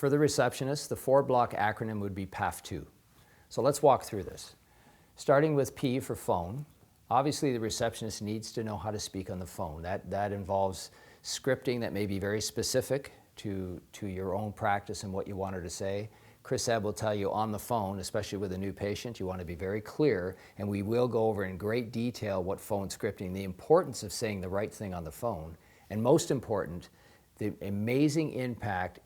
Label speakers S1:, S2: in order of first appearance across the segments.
S1: For the receptionist, the 4-block acronym would be PAF2. So let's walk through this. Starting with P for phone, obviously the receptionist needs to know how to speak on the phone. That involves scripting that may be very specific to your own practice and what you want her to say. Chris Ebb will tell you on the phone, especially with a new patient, you want to be very clear, and we will go over in great detail what phone scripting, the importance of saying the right thing on the phone, and most important, the amazing impact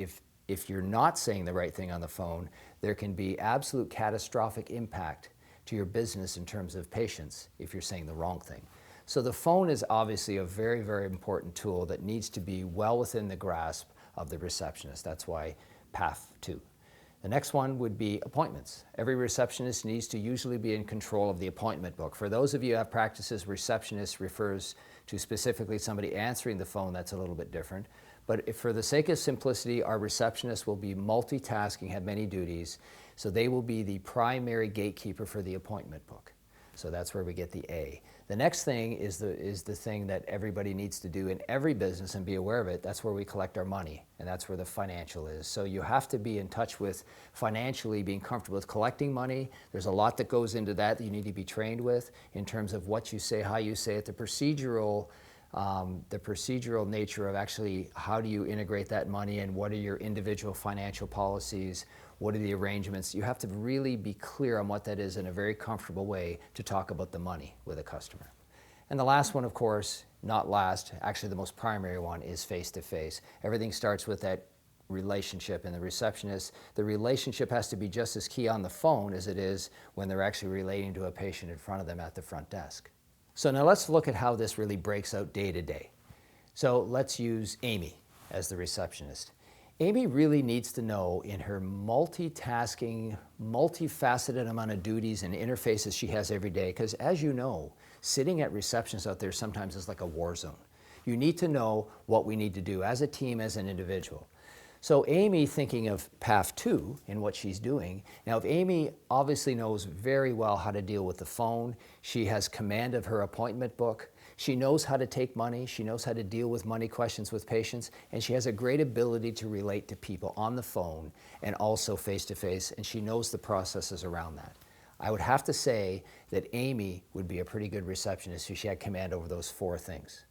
S1: if you're not saying the right thing on the phone, there can be absolute catastrophic impact to your business in terms of patients if you're saying the wrong thing. So the phone is obviously a very, very important tool that needs to be well within the grasp of the receptionist. That's why PAF2. The next one would be appointments. Every receptionist needs to usually be in control of the appointment book. For those of you who have practices, receptionist refers to specifically somebody answering the phone. That's a little bit different. But if, for the sake of simplicity, our receptionist will be multitasking, have many duties, so they will be the primary gatekeeper for the appointment book. So that's where we get the A. The next thing is the thing that everybody needs to do in every business and be aware of it. That's where we collect our money, and that's where the financial is. So you have to be in touch with financially being comfortable with collecting money. There's a lot that goes into that you need to be trained with in terms of what you say, how you say it, the procedural nature of actually how do you integrate that money and what are your individual financial policies, what are the arrangements. You have to really be clear on what that is in a very comfortable way to talk about the money with a customer. And the last one, of course, not last, actually the most primary one, is face-to-face. Everything starts with that relationship, and the receptionist, the relationship has to be just as key on the phone as it is when they're actually relating to a patient in front of them at the front desk. So now let's look at how this really breaks out day to day. So let's use Amy as the receptionist. Amy really needs to know in her multitasking, multifaceted amount of duties and interfaces she has every day, because as you know, sitting at receptions out there sometimes is like a war zone. You need to know what we need to do as a team, as an individual. So Amy, thinking of PAF2 and what she's doing, now if Amy obviously knows very well how to deal with the phone, she has command of her appointment book, she knows how to take money, she knows how to deal with money questions with patients, and she has a great ability to relate to people on the phone and also face-to-face, and she knows the processes around that. I would have to say that Amy would be a pretty good receptionist if she had command over those four things.